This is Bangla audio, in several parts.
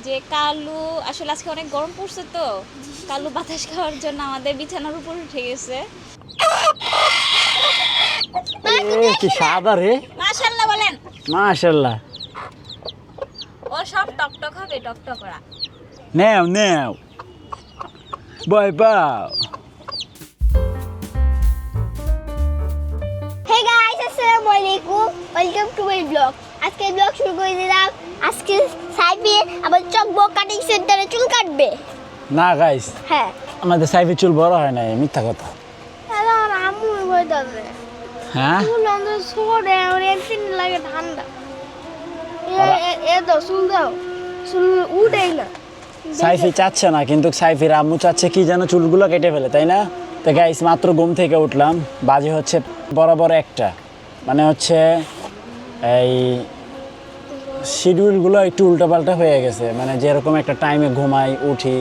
যে কালু আসলে আজকে অনেক গরম পড়ছে তো কালু বাতাস খাওয়ার জন্য আমাদের বিছানার উপর উঠে গেছে। কি সাদা রে, মাশাআল্লাহ বলেন। মাশাআল্লাহ। ও সব টকটক হবে, টকটকরা। নেও নেও, বয় পাও। Hey guys, আসসালামু আলাইকুম, ওয়েলকাম টু মাই ব্লগ। আজকে ব্লগ শুরু করে দিলাম। আজকে সাইফি আবার চকবক কাটিং সেন্টারে চুল কাটবে। না গাইস, হ্যাঁ, আমাদের সাইফের চুল বড় হয় না, মিথ্যা কথা। হ্যালো আম্মু বলতাছে হ্যাঁ, চুল অন্তত ছোড়ে আর একদিন লাগে ঠান্ডা। এ তো চুল দাও, চুল উঠেই না। সাইফি চাচ্ছে না, কিন্তু সাইফির আম্মু চাচ্ছে কি যেন চুলগুলো কেটে ফেলে, তাই না? তো গাইস, মাত্র ঘুম থেকে উঠলাম, বাজে হচ্ছে বরাবর একটা, মানে হচ্ছে এই শিডিউলগুলো একটু উল্টোপাল্টা হয়ে গেছে, মানে যেরকম একটা টাইমে ঘুমাই উঠি,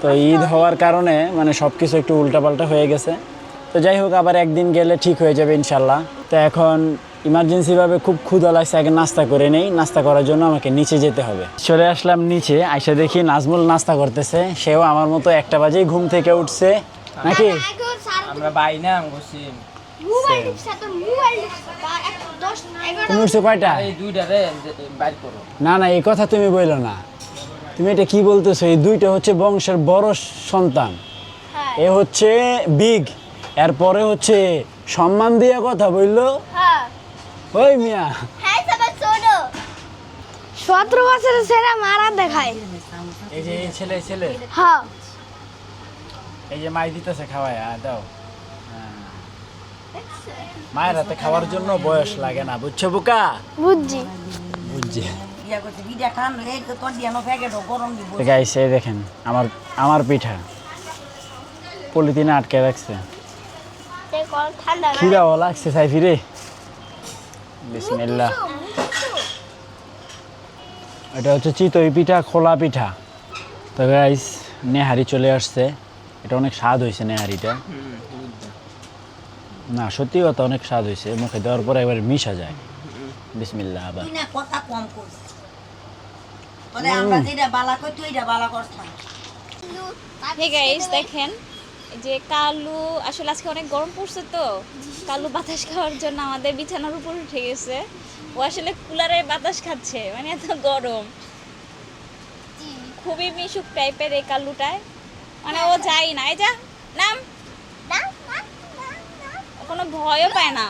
তো ঈদ হওয়ার কারণে মানে সব কিছু একটু উল্টাপাল্টা হয়ে গেছে। তো যাই হোক, আবার একদিন গেলে ঠিক হয়ে যাবে ইনশাল্লাহ। তো এখন ইমার্জেন্সিভাবে খুব ক্ষুধা লাগছে, আগে নাস্তা করে নেই। নাস্তা করার জন্য আমাকে নিচে যেতে হবে। চলে আসলাম নিচে, আইসা দেখি নাজমুল নাস্তা করতেছে। সেও আমার মতো 1টা বাজেই ঘুম থেকে উঠছে নাকি? আমরা বাই না বসি মোবাইল সাথে মোবাইল 10 তুমি 11 উঠছো কয়টা? এই দুইটারে বাইর করো। না না, এই কথা তুমি বললো না। তুমি এটা কি বলতেছো? এই দুইটা হচ্ছে বংশের বড় সন্তান, হ্যাঁ এ হচ্ছে বিগ, এরপরে হচ্ছে সম্মান দিয়ে কথা বললো। হ্যাঁ ওই মিয়া, হ্যাঁ সবাই শোনো। 17 বছরের ছেলে মারা দেখায়। এই যে এই ছেলে ছেলে হ্যাঁ এই যে মাই দিতেছে খাওয়ায়, দাও। হ্যাঁ। মায়ের হাতে খাওয়ার জন্য বয়স লাগে না, বুঝছো বুকা? বুঝছি। বুঝছি। ইয়া করছে বিটা খান এই তো তোর দিয়ানো প্যাকেটও গরম দিব গাইস, এই দেখেন আমার আমার পিঠা পলিথিনে আটকে রাখছে। ঠান্ডা না? খিদাও লাগছে সাইফি রে। বিসমিল্লাহ। এটা হচ্ছে চিতই পিঠা, খোলা পিঠা। তো গাইস, নেহারি চলে আসছে। এটা অনেক স্বাদ হয়েছে নেহারিটা। না, সত্যি কথা, অনেক স্বাদ হয়েছে। মুখে দেওয়ার পরে একবার মিশা যায়। বিসমিল্লাহ। আবার তুই না কথা কম করিস তোরে আমরা যেটা বালা কই তুই এটা বালা করছ না হে গাইস, দেখেন এই যে কালু আসলে আজকে অনেক গরম পড়ছে তো কালু বাতাস খাওয়ার জন্য আমাদের বিছানার উপর উঠে গেছে। ও আসলে কুলারে বাতাস খাচ্ছে, মানে এত গরম। খুবই মিশুক টাইপের এই কালুটায়, মানে ও যায় না। এই যা নাম, ও কোনো ভয়ও পায় না।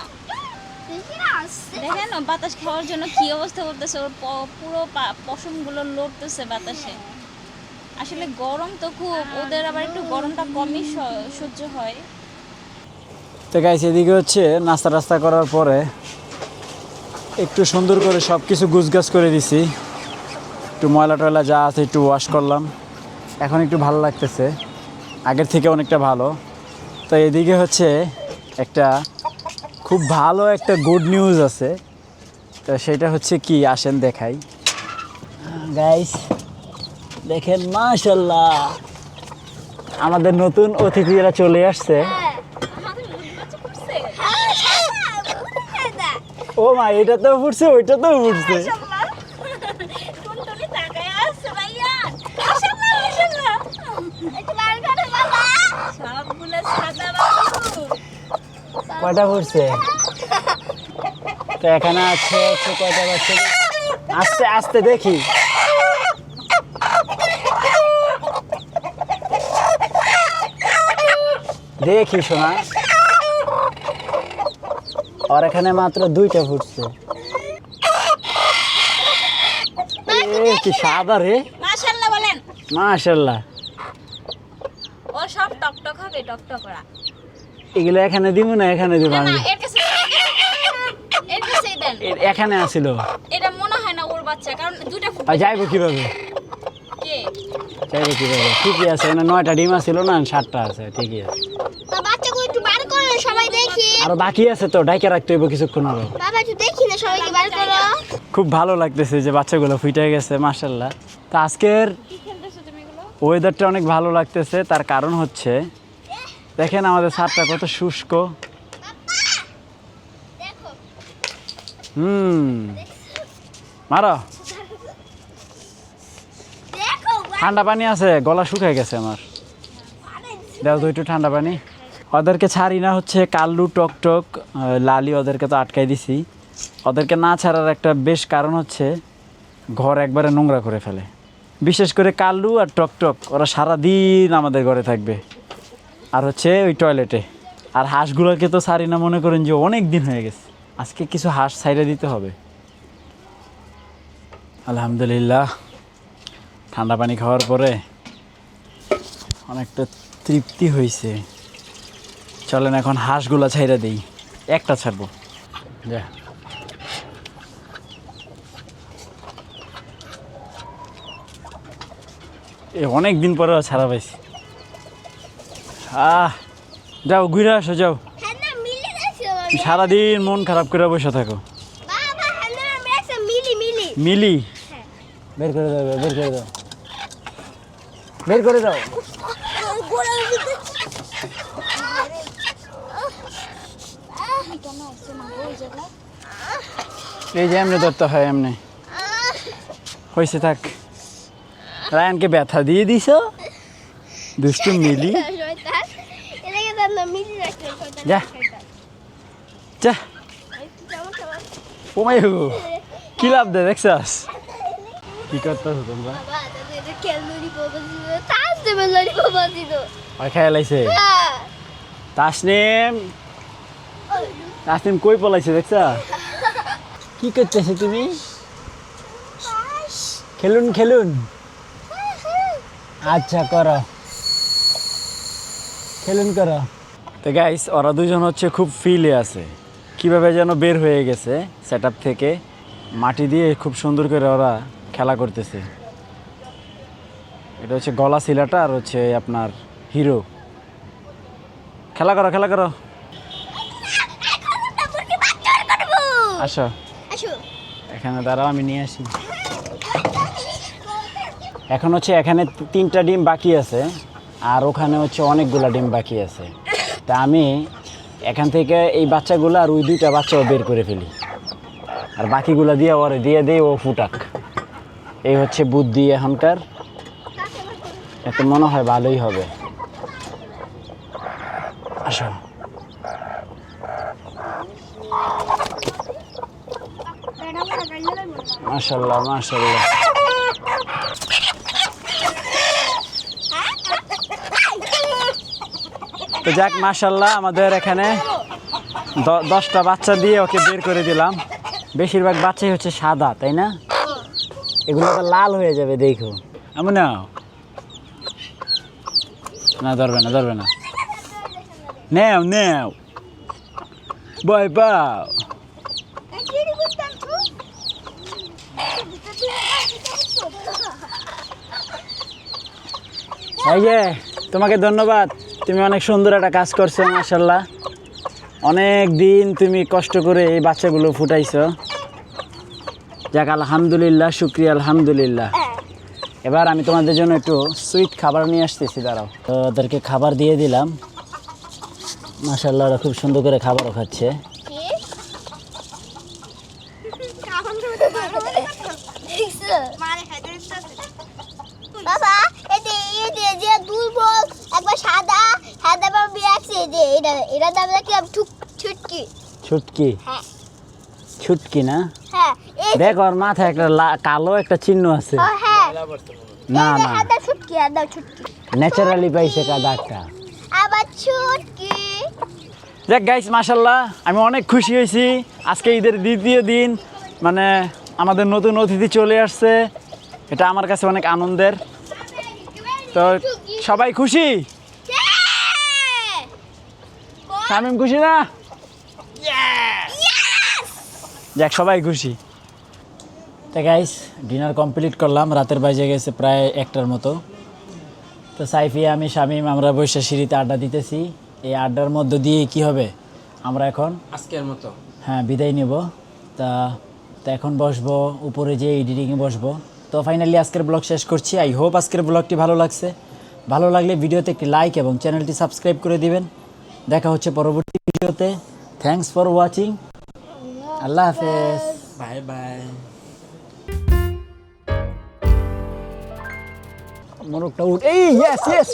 দেখেন ও বাতাস খাওয়ার জন্য কি অবস্থা করতেছে, ওর পুরো পশমগুলো লড়তেছে বাতাসে। আসলে গরম তো খুব, ওদের আবার একটু গরমটা কমই সহ্য হয়। তো গাইস, এদিকে হচ্ছে নাস্তা টাস্তা করার পরে একটু সুন্দর করে সব কিছু গুছগাছ করে দিছি। একটু ময়লা টয়লা যা আছে একটু ওয়াশ করলাম। এখন একটু ভালো লাগতেছে, আগের থেকে অনেকটা ভালো। তো এদিকে হচ্ছে একটা খুব ভালো একটা গুড নিউজ আছে। তো সেটা হচ্ছে কি, আসেন দেখাই। গাইস দেখেন, মাশাআল্লাহ, আমাদের নতুন অতিথিরা চলে আসছে। ও মা, এটা তো ফুটছে, ওইটা তো ফুটছে। কয়টা ফুটছে? তো এখানে আছে হচ্ছে কয়টা বাচ্চা? আস্তে আস্তে দেখি। দেখি শোনা, আর এখানে মাত্র 2টা ফুটছে। কি সাদা রে, মাশাআল্লাহ বলেন। মাশাআল্লাহ। ও সব টকটক হবে, টকটকরা। এগুলো এখানে দিব না, এখানে দিব না আমি। না, এর কাছেই দেন। এখানে আসিল, এটা মনে হয় না ওর বাচ্চা, কারণ দুটো আর যাইবো কিভাবে? কে যাইবো কিভাবে? ঠিকই আছে, এখানে 9টা ডিম ছিল না, 7টা আছে, ঠিকই আছে। বাচ্চাকে একটু বার করো, সবাই দেখি। আর বাকি আছে তো, ডাইকে রাখতে হইব কিছুক্ষণ হলো। বাবা একটু দেখি না, সবাইকে বার করো। খুব ভালো লাগতেছে যে বাচ্চাগুলো ফুটে গেছে, মাশাআল্লাহ। তো আজকের কি খেলতেছো তুমি এগুলো? ওয়েদারটা অনেক ভালো লাগতেছে, তার কারণ হচ্ছে দেখেন আমাদের ছাদটা কত শুষ্ক। দেখো মারো। ঠান্ডা পানি আছে, গলা শুকায় গেছে আমার। দাও তো একটু ঠান্ডা পানি। ওদেরকে ছাড়ি না হচ্ছে কাল্লু, টকটক, লালি, ওদেরকে তো আটকাই দিছি। ওদেরকে না ছাড়ার একটা বেশ কারণ হচ্ছে ঘর একবারে নোংরা করে ফেলে। বিশেষ করে কাল্লু আর টকটক, ওরা সারাদিন আমাদের ঘরে থাকবে আর হচ্ছে ওই টয়লেটে। আর হাঁসগুলোকে তো ছাড়ি না, মনে করেন যে অনেক দিন হয়ে গেছে। আজকে কিছু হাঁস ছাইড়ে দিতে হবে। আলহামদুলিল্লাহ, ঠান্ডা পানি খাওয়ার পরে অনেকটা তৃপ্তি হয়েছে। চলেন এখন হাঁসগুলা ছাইড়া দিই। একটা ছাড়বো, যা। অনেক দিন পরে ছাড়া পাইছি। যাও ঘুরে আসো, যাও। হ্যাঁ না মিলি আছে সারাদিন মন খারাপ করে বসে থাকো। বাবা হ্যাঁ না আমি একটা মিলি মিলি, বের করে দাও, বের করে দাও, বের করে দাও। এই যে এমনি ধরতে হয়, এমনি হয়েছে। থাক, রায়ানকে ব্যথা দিয়ে দিছ, দুষ্টু মিলি। এটাকে তার নাম মিলি রাখতে যা যা, ওমাই কি লাভ দে, দেখছাস কি করতেছ তোমরা? বাবা তাদের এটা ক্যালোরি বাবা ছিল তাস দেবে লরি বাবা ছিল ওই খেয়ালাইছে তাসনিম। তাসনিম কই পলাইছে দেখছা? কি করতেছে তুমি? খেলুন খেলুন। আচ্ছা করো, খেলুন করো। তো গাইস, ওরা দুজন হচ্ছে খুব ফিলে আছে, কিভাবে যেন বের হয়ে গেছে সেটআপ থেকে। মাটি দিয়ে খুব সুন্দর করে ওরা খেলা করতেছে। এটা হচ্ছে গলা শিলাটা আর হচ্ছে আপনার হিরো। খেলা করো, খেলা করো। আসো আসো এখানে দাঁড়াও, আমি নিয়ে আসি। এখন হচ্ছে এখানে 3টা ডিম বাকি আছে আর ওখানে হচ্ছে অনেকগুলা ডিম বাকি আছে। তা আমি এখান থেকে এই বাচ্চাগুলো আর ওই 2টা বাচ্চাও বের করে ফেলি, আর বাকিগুলা দিয়ে ওরে দিয়ে দেই, ও ফুটাক। এই হচ্ছে বুদ্ধি এখনকার। এতে মনে হয় ভালোই হবে। আসো, মাশাআল্লাহ মাশাআল্লাহ। তো যাক, মাশাআল্লাহ, আমাদের এখানে 10টা বাচ্চা দিয়ে ওকে বের করে দিলাম। বেশিরভাগ বাচ্চাই হচ্ছে সাদা, তাই না? এগুলো তো লাল হয়ে যাবে, দেখো। এমন না, ধরবে না, ধরবে না। নেও নেও, ভয় পাও। এই যে তোমাকে ধন্যবাদ, তুমি অনেক সুন্দর একটা কাজ করছো, মাশাআল্লাহ। অনেক দিন তুমি কষ্ট করে এই বাচ্চাগুলো ফুটাইছো। যাক, আলহামদুলিল্লাহ, শুকরিয়া, আলহামদুলিল্লাহ। এবার আমি তোমাদের জন্য একটু সুইট খাবার নিয়ে আসতেছি, দাঁড়াও। তো ওদেরকে খাবার দিয়ে দিলাম, মাশাআল্লাহ, ওরা খুব সুন্দর করে খাবারও খাচ্ছে। বাবা এটা যে দুর্বল একবার সাদা সাদা বাবি আছে, যে এটা দাম নাকি ছুটকি। ছুটকি? হ্যাঁ ছুটকি না? হ্যাঁ দেখ, ওর মাথায় একটা কালো একটা চিহ্ন আছে। হ্যাঁ না না, সাদা ছুটকি, সাদা ছুটকি ন্যাচারালি পাইছে দাগটা। আবার ছুটকি। দেখ গাইস, মাশাআল্লাহ, আমি অনেক খুশি হয়েছি। আজকে ঈদের 2য় দিন, মানে আমাদের নতুন অতিথি চলে আসছে, এটা আমার কাছে অনেক আনন্দের। তো সবাই খুশি? শামিম খুশি না? যাক, সবাই খুশি। তো গাইস, ডিনার কমপ্লিট করলাম, রাতের বাজে গেছে প্রায় 1টার মতো। তো সাইফি, আমি, শামিম, আমরা বসে সিঁড়িতে আড্ডা দিতেছি। এই আড্ডার মধ্য দিয়ে কি হবে, আমরা এখন আজকের মতো বিদায় নেব। তা এখন বসবো উপরে, যে এডিটিংয়ে বসবো। তো ফাইনালি আজকের ব্লগ শেষ করছি। আই হোপ আজকের ব্লগটি ভালো লাগছে। ভালো লাগলে ভিডিওতে একটি লাইক এবং চ্যানেলটি সাবস্ক্রাইব করে দিবেন। দেখা হচ্ছে পরবর্তী ভিডিওতে। Thanks for watching. আল্লাহ হাফেজ, বাই বাই। মোরগটা উঠ এই yes yes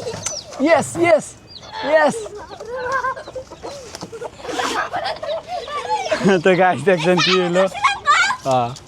yes yes yes তো গাইস দেখছেন কি হলো